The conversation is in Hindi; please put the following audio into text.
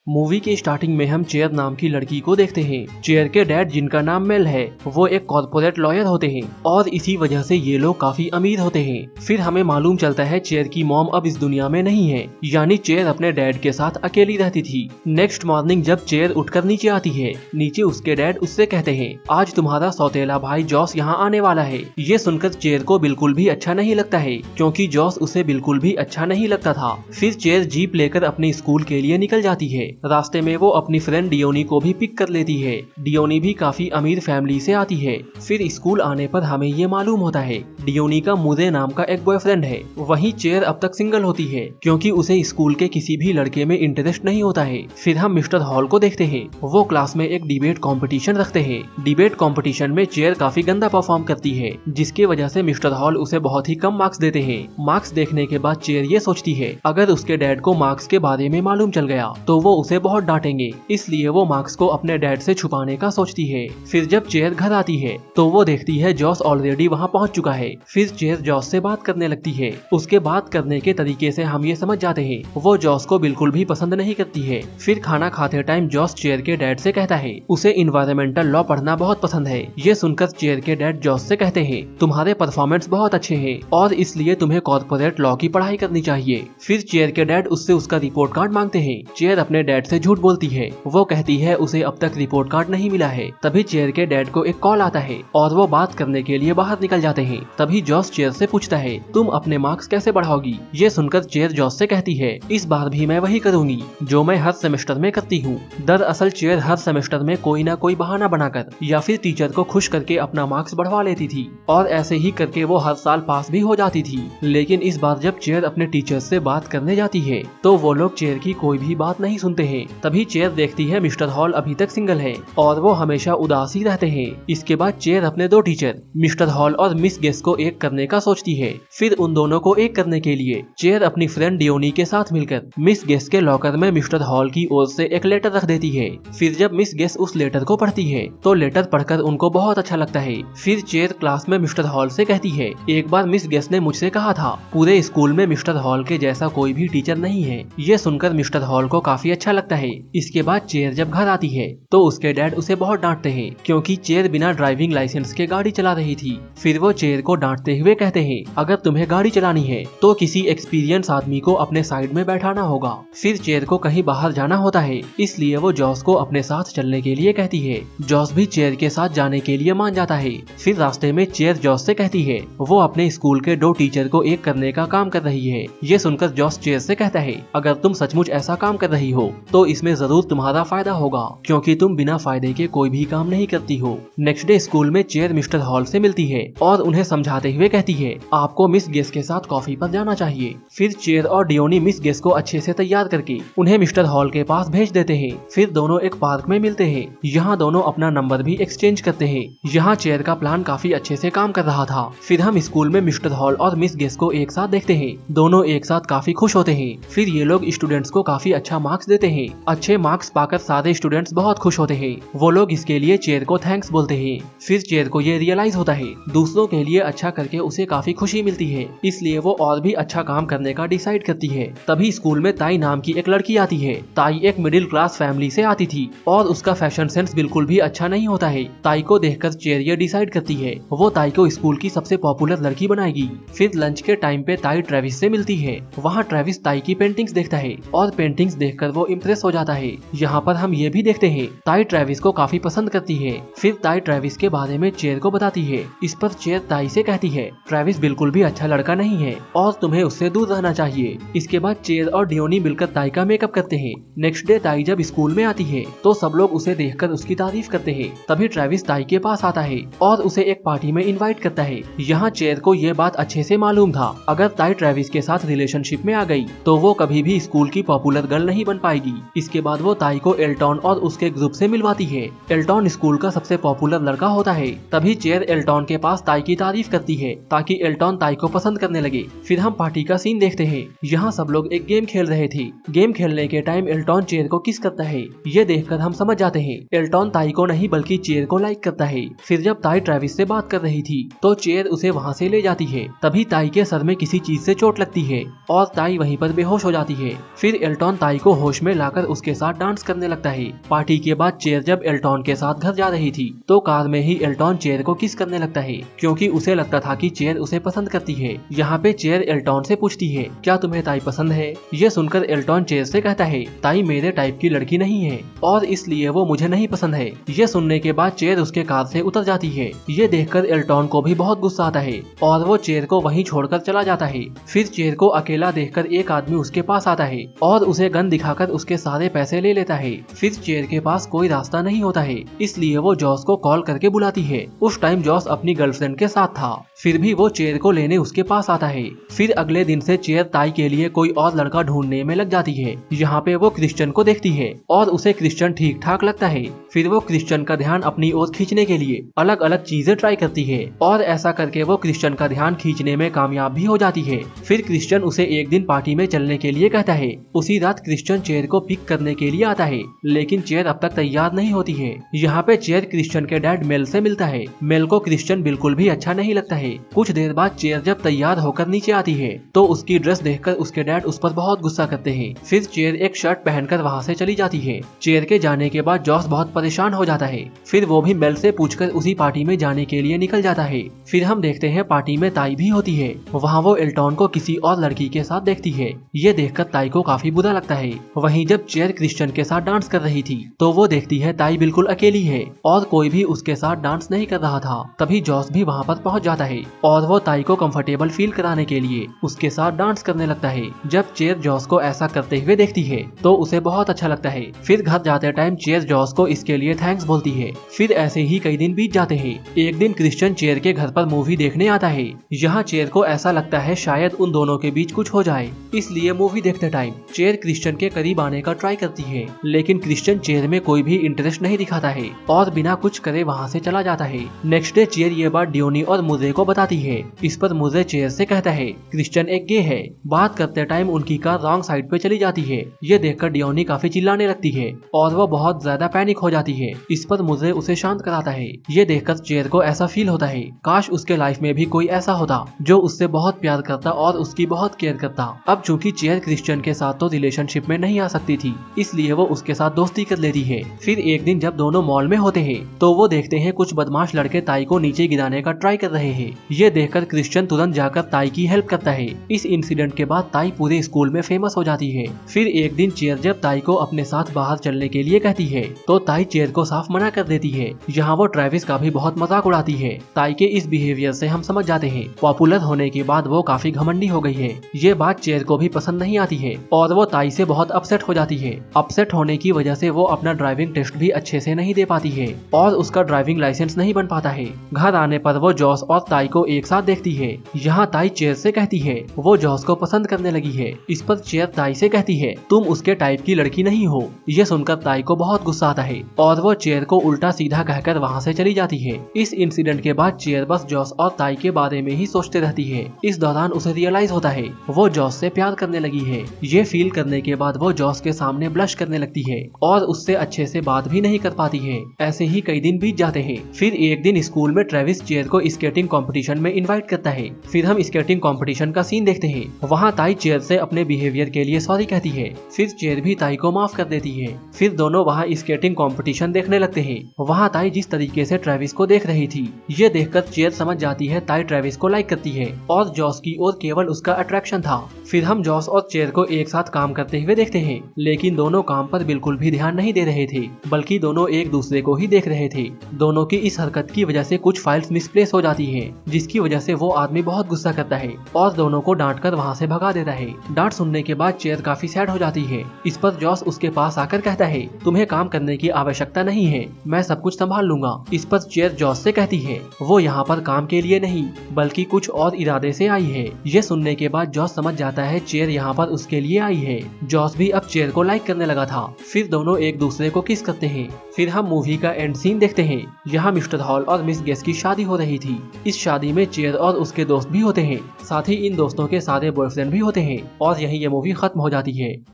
मूवी के स्टार्टिंग में हम चेयर नाम की लड़की को देखते हैं। चेयर के डैड, जिनका नाम मेल है, वो एक कॉर्पोरेट लॉयर होते हैं और इसी वजह से ये लोग काफी अमीर होते हैं। फिर हमें मालूम चलता है चेयर की मॉम अब इस दुनिया में नहीं है, यानी चेयर अपने डैड के साथ अकेली रहती थी। नेक्स्ट मॉर्निंग जब चेयर उठकर नीचे आती है, नीचे उसके डैड उससे कहते हैं, आज तुम्हारा सौतेला भाई जॉस यहाँ आने वाला है। ये सुनकर चेयर को बिल्कुल भी अच्छा नहीं लगता है, क्योंकि जॉस उसे बिल्कुल भी अच्छा नहीं लगता था। फिर चेयर जीप लेकर अपने स्कूल के लिए निकल जाती है। रास्ते में वो अपनी फ्रेंड डियोनी को भी पिक कर लेती है। डियोनी भी काफी अमीर फैमिली से आती है। फिर स्कूल आने पर हमें ये मालूम होता है डियोनी का मुरे नाम का एक बॉयफ्रेंड है। वहीं चेयर अब तक सिंगल होती है, क्योंकि उसे स्कूल के किसी भी लड़के में इंटरेस्ट नहीं होता है। फिर हम मिस्टर हॉल को देखते हैं। वो क्लास में एक डिबेट कंपटीशन रखते हैं। डिबेट कंपटीशन में चेयर काफी गंदा परफॉर्म करती है, जिसकी वजह से मिस्टर हॉल उसे बहुत ही कम मार्क्स देते हैं। मार्क्स देखने के बाद चेयर ये सोचती है, अगर उसके डैड को मार्क्स के बारे में मालूम चल गया तो वो उसे बहुत डांटेंगे, इसलिए वो मार्क्स को अपने डैड से छुपाने का सोचती है। फिर जब चेयर घर आती है तो वो देखती है जॉस ऑलरेडी वहाँ पहुँच चुका है। फिर चेयर जॉस से बात करने लगती है। उसके बात करने के तरीके से हम ये समझ जाते हैं वो जॉस को बिल्कुल भी पसंद नहीं करती है। फिर खाना खाते टाइम जॉस चेयर के डैड से कहता है उसे इन्वायरमेंटल लॉ पढ़ना बहुत पसंद है। ये सुनकर चेयर के डैड जॉस से कहते हैं, तुम्हारे परफॉर्मेंस बहुत अच्छे हैं और इसलिए तुम्हें कॉर्पोरेट लॉ की पढ़ाई करनी चाहिए। फिर चेयर के डैड उससे उसका रिपोर्ट कार्ड मांगते हैं। चेयर अपने डैड से झूठ बोलती है। वो कहती है उसे अब तक रिपोर्ट कार्ड नहीं मिला है। तभी चेयर के डैड को एक कॉल आता है और वो बात करने के लिए बाहर निकल जाते हैं। तभी जॉस चेयर से पूछता है, तुम अपने मार्क्स कैसे बढ़ाओगी? ये सुनकर चेयर जॉस से कहती है, इस बार भी मैं वही करूंगी जो मैं हर सेमेस्टर में करती हूँ। दरअसल चेयर हर सेमेस्टर में कोई ना कोई बहाना बनाकर या फिर टीचर को खुश करके अपना मार्क्स बढ़वा लेती थी और ऐसे ही करके वो हर साल पास भी हो जाती थी। लेकिन इस बार जब चेयर अपने टीचर से बात करने जाती है तो वो लोग चेयर की कोई भी बात नहीं सुनते हैं। तभी चेयर देखती है मिस्टर हॉल अभी तक सिंगल है और वो हमेशा उदास ही रहते हैं। इसके बाद चेयर अपने दो टीचर मिस्टर हॉल और मिस गेस को एक करने का सोचती है। फिर उन दोनों को एक करने के लिए चेयर अपनी फ्रेंड डियोनी के साथ मिलकर मिस गेस के लॉकर में मिस्टर हॉल की ओर से एक लेटर रख देती है। फिर जब मिस गेस उस लेटर को पढ़ती है तो लेटर पढ़कर उनको बहुत अच्छा लगता है। फिर चेयर क्लास में मिस्टर हॉल से कहती है, एक बार मिस गेस ने मुझसे कहा था पूरे स्कूल में मिस्टर हॉल के जैसा कोई भी टीचर नहीं है। ये सुनकर मिस्टर हॉल को काफी अच्छा लगता है। इसके बाद चेयर जब घर आती है तो उसके डैड उसे बहुत डांटते हैं, क्योंकि चेयर बिना ड्राइविंग लाइसेंस के गाड़ी चला रही थी। फिर वो चेयर को डांटते हुए कहते हैं, अगर तुम्हें गाड़ी चलानी है तो किसी एक्सपीरियंस आदमी को अपने साइड में बैठाना होगा। फिर चेयर को कहीं बाहर जाना होता है, इसलिए वो जॉस को अपने साथ चलने के लिए कहती है। जॉस भी चेयर के साथ जाने के लिए मान जाता है। फिर रास्ते में चेयर जॉस से कहती है वो अपने स्कूल के दो टीचर को एक करने का काम कर रही है। ये सुनकर जॉस चेयर से कहता है, अगर तुम सचमुच ऐसा काम कर रही हो तो इसमें जरूर तुम्हारा फायदा होगा, क्योंकि तुम बिना फायदे के कोई भी काम नहीं करती हो। नेक्स्ट डे स्कूल में चेयर मिस्टर हॉल से मिलती है और उन्हें समझाते हुए कहती है, आपको मिस गेस के साथ कॉफी पर जाना चाहिए। फिर चेयर और डियोनी मिस गेस को अच्छे से तैयार करके उन्हें मिस्टर हॉल के पास भेज देते हैं। फिर दोनों एक पार्क में मिलते हैं। यहाँ दोनों अपना नंबर भी एक्सचेंज करते हैं। यहाँ चेयर का प्लान काफी अच्छे से काम कर रहा था। फिर हम स्कूल में मिस्टर हॉल और मिस गेस को एक साथ देखते हैं। दोनों एक साथ काफी खुश होते हैं। फिर ये लोग स्टूडेंट्स को काफी अच्छा मार्क्स देते हैं। अच्छे मार्क्स पाकर सारे स्टूडेंट्स बहुत खुश होते हैं। वो लोग इसके लिए चेयर को थैंक्स बोलते हैं। फिर चेयर को ये रियलाइज होता है दूसरों के लिए अच्छा करके उसे काफी खुशी मिलती है, इसलिए वो और भी अच्छा काम करने का डिसाइड करती है। तभी स्कूल में ताई नाम की एक लड़की आती है। ताई एक मिडिल क्लास फैमिली से आती थी और उसका फैशन सेंस बिल्कुल भी अच्छा नहीं होता है। ताई को देखकर चेयर ये डिसाइड करती है वो ताई को स्कूल की सबसे पॉपुलर लड़की बनाएगी। फिर लंच के टाइम पे ताई ट्रेविस से मिलती है। वहाँ ट्रेविस ताई की पेंटिंग्स देखता है और पेंटिंग्स देखकर वो इम्प्रेस हो जाता है। यहाँ पर हम ये भी देखते हैं ताई ट्रेविस को काफी पसंद करती है। फिर ताई ट्रेविस के बारे में चेयर को बताती है। इस पर चेयर ताई से कहती है, ट्रेविस बिल्कुल भी अच्छा लड़का नहीं है और तुम्हें उससे दूर रहना चाहिए। इसके बाद चेयर और डियोनी मिलकर ताई का मेकअप करते हैं। नेक्स्ट डे ताई जब स्कूल में आती है तो सब लोग उसे देखकर उसकी तारीफ करते हैं। तभी ट्रेविस ताई के पास आता है और उसे एक पार्टी में इनवाइट करता है। यहाँ चेयर को ये बात अच्छे से मालूम था, अगर ताई ट्रेविस के साथ रिलेशनशिप में आ गई तो वो कभी भी स्कूल की पॉपुलर गर्ल नहीं बन पाएगी। इसके बाद वो ताई को एल्टॉन और उसके ग्रुप से मिलवाती है। एल्टॉन स्कूल का सबसे पॉपुलर लड़का होता है। तभी चेयर एल्टॉन के पास ताई की तारीफ करती है ताकि एल्टॉन ताई को पसंद करने लगे। फिर हम पार्टी का सीन देखते हैं। यहाँ सब लोग एक गेम खेल रहे थे। गेम खेलने के टाइम एल्टॉन चेयर को किस करता है। ये देखकर हम समझ जाते हैं एल्टॉन ताई को नहीं बल्कि चेयर को लाइक करता है। फिर जब ताई ट्रेविस से बात कर रही थी तो चेयर उसे वहाँ से ले जाती है। तभी ताई के सर में किसी चीज से चोट लगती है और ताई वहीं पर बेहोश हो जाती है। फिर एल्टॉन ताई को होश में में लाकर उसके साथ डांस करने लगता है। पार्टी के बाद चेयर जब एल्टॉन के साथ घर जा रही थी तो कार में ही एल्टॉन चेयर को किस करने लगता है, क्योंकि उसे लगता था कि चेयर उसे पसंद करती है। यहाँ पे चेयर एल्टॉन से पूछती है, क्या तुम्हें ताई पसंद है? ये सुनकर एल्टॉन चेयर से कहता है, ताई मेरे टाइप की लड़की नहीं है और इसलिए वो मुझे नहीं पसंद है। ये सुनने के बाद चेयर उसके कार से उतर जाती है। ये देखकर एल्टॉन को भी बहुत गुस्सा आता है और वो चेयर को वहीं छोड़कर चला जाता है। फिर चेयर को अकेला देखकर एक आदमी उसके पास आता है और उसे गन दिखाकर उसके सारे पैसे ले लेता है। फिर चेयर के पास कोई रास्ता नहीं होता है, इसलिए वो जॉस को कॉल करके बुलाती है। उस टाइम जॉस अपनी गर्लफ्रेंड के साथ था, फिर भी वो चेयर को लेने उसके पास आता है। फिर अगले दिन से चेयर ताई के लिए कोई और लड़का ढूंढने में लग जाती है। यहाँ पे वो क्रिश्चियन को देखती है और उसे क्रिश्चियन ठीक ठाक लगता है। फिर वो क्रिश्चियन का ध्यान अपनी ओर खींचने के लिए अलग अलग चीजें ट्राई करती है और ऐसा करके वो क्रिश्चियन का ध्यान खींचने में कामयाब भी हो जाती है। फिर क्रिश्चियन उसे एक दिन पार्टी में चलने के लिए कहता है। उसी रात क्रिश्चियन चेयर को पिक करने के लिए आता है, लेकिन चेयर अब तक तैयार नहीं होती है। यहाँ पे चेयर क्रिश्चियन के डैड मेल से मिलता है। मेल को क्रिश्चियन बिल्कुल भी अच्छा नहीं लगता है। कुछ देर बाद चेयर जब तैयार होकर नीचे आती है तो उसकी ड्रेस देखकर उसके डैड उस पर बहुत गुस्सा करते हैं। फिर चेयर एक शर्ट पहनकर वहाँ से चली जाती है। चेयर के जाने के बाद जॉस बहुत परेशान हो जाता है। फिर वो भी मेल से पूछकर उसी पार्टी में जाने के लिए निकल जाता है। फिर हम देखते हैं पार्टी में ताई भी होती है। वहाँ वो एल्टॉन को किसी और लड़की के साथ देखती है। ये देखकर ताई को काफी बुरा लगता है। वहीं जब चेयर क्रिश्चियन के साथ डांस कर रही थी तो वो देखती है ताई बिल्कुल अकेली है और कोई भी उसके साथ डांस नहीं कर रहा था। तभी जॉस भी वहाँ पर पहुँच जाता है और वो ताई को कंफर्टेबल फील कराने के लिए उसके साथ डांस करने लगता है। जब चेयर जॉस को ऐसा करते हुए देखती है तो उसे बहुत अच्छा लगता है। फिर घर जाते टाइम चेयर जॉस को इसके लिए थैंक्स बोलती है। फिर ऐसे ही कई दिन बीत जाते हैं। एक दिन क्रिश्चियन चेयर के घर पर मूवी देखने आता है। यहाँ चेयर को ऐसा लगता है शायद उन दोनों के बीच कुछ हो जाए, इसलिए मूवी देखते टाइम चेयर क्रिश्चियन के करीब आने का ट्राई करती है, लेकिन क्रिश्चियन चेयर में कोई भी इंटरेस्ट नहीं दिखाता है और बिना कुछ करे वहाँ से चला जाता है। नेक्स्ट डे चेयर ये बात डियोनी और मुर्रे को बताती है। इस पर मुर्रे चेयर से कहता है क्रिश्चियन एक गे है। बात करते टाइम उनकी कार रॉन्ग साइड पे चली जाती है। ये देखकर डियोनी काफी चिल्लाने लगती है और वो बहुत ज्यादा पैनिक हो जाती है। इस पर मुर्रे उसे शांत कराता है। ये देखकर चेयर को ऐसा फील होता है काश उसके लाइफ में भी कोई ऐसा होता जो उससे बहुत प्यार करता और उसकी बहुत केयर करता। अब चूंकि चेयर क्रिश्चियन के साथ तो रिलेशनशिप में नहीं आ सकती थी, इसलिए वो उसके साथ दोस्ती कर लेती है। फिर एक दिन जब दोनों मॉल में होते हैं तो वो देखते हैं कुछ बदमाश लड़के ताई को नीचे गिराने का ट्राई कर रहे हैं। ये देखकर क्रिश्चियन तुरंत जाकर ताई की हेल्प करता है। इस इंसिडेंट के बाद ताई पूरे स्कूल में फेमस हो जाती है। फिर एक दिन चेयर जब ताई को अपने साथ बाहर चलने के लिए कहती है तो ताई चेयर को साफ मना कर देती है। यहाँ वो ट्रेविस का भी बहुत मजाक उड़ाती है। ताई के इस बिहेवियर से हम समझ जाते हैं पॉपुलर होने के बाद वो काफी घमंडी हो गई है। ये बात चेयर को भी पसंद नहीं आती है और वो ताई से बहुत अपसेट हो जाती है। अपसेट होने की वजह से वो अपना ड्राइविंग टेस्ट भी अच्छे से नहीं दे पाती है और उसका ड्राइविंग लाइसेंस नहीं बन पाता है। घर आने पर वो जॉस और ताई को एक साथ देखती है। यहाँ ताई चेयर से कहती है वो जॉस को पसंद करने लगी है। इस पर चेयर ताई से कहती है तुम उसके टाइप की लड़की नहीं हो। ये सुनकर ताई को बहुत गुस्सा आता है और वो चेयर को उल्टा सीधा कहकर वहाँ से चली जाती है। इस इंसिडेंट के बाद चेयर बस जॉस और ताई के बारे में ही सोचते रहती है। इस दौरान उसे रियलाइज होता है वो जॉस से प्यार करने लगी है। ये फील करने के बाद वो जॉस के सामने ब्लश करने लगती है और उससे अच्छे से बात भी नहीं कर पाती है। ऐसे ही कई दिन बीत जाते हैं। फिर एक दिन स्कूल में ट्रेविस चेयर को स्केटिंग कंपटीशन में इनवाइट करता है। फिर हम स्केटिंग कंपटीशन का सीन देखते हैं। वहाँ ताई चेयर से अपने बिहेवियर के लिए सॉरी कहती है। फिर चेयर भी ताई को माफ कर देती है। फिर दोनों वहाँ स्केटिंग कंपटीशन देखने लगते हैं। वहाँ ताई जिस तरीके से ट्रेविस को देख रही थी, ये देखकर चेयर समझ जाती है ताई ट्रेविस को लाइक करती है और जॉस की ओर केवल उसका अट्रैक्शन था। फिर हम जॉस और चेयर को एक साथ काम करते हुए देखते हैं, लेकिन दोनों काम पर बिल्कुल भी ध्यान नहीं दे रहे थे, बल्कि दोनों एक दूसरे को ही देख रहे थे। दोनों की इस हरकत की वजह से कुछ फाइल्स मिसप्लेस हो जाती है, जिसकी वजह से वो आदमी बहुत गुस्सा करता है और दोनों को डांट कर वहाँ से भगा देता है। डांट सुनने के बाद चेयर काफी सैड हो जाती है। इस पर जॉस उसके पास आकर कहता है तुम्हें काम करने की आवश्यकता नहीं है, मैं सब कुछ संभाल लूंगा। इस पर चेयर जॉस से कहती है वो यहाँ पर काम के लिए नहीं बल्कि कुछ और इरादे से आई है। ये सुनने के बाद जॉस समझ जाता है चेयर यहाँ पर उसके लिए आई है। जॉस भी अब चेयर को लाइक करने लगा था। फिर दोनों एक दूसरे को किस करते हैं। फिर हम मूवी का एंड सीन देखते हैं। यहाँ मिस्टर हॉल और मिस गेस की शादी हो रही थी। इस शादी में चेयर और उसके दोस्त भी होते हैं, साथ ही इन दोस्तों के सारे बॉयफ्रेंड भी होते हैं और यही ये मूवी खत्म हो जाती है।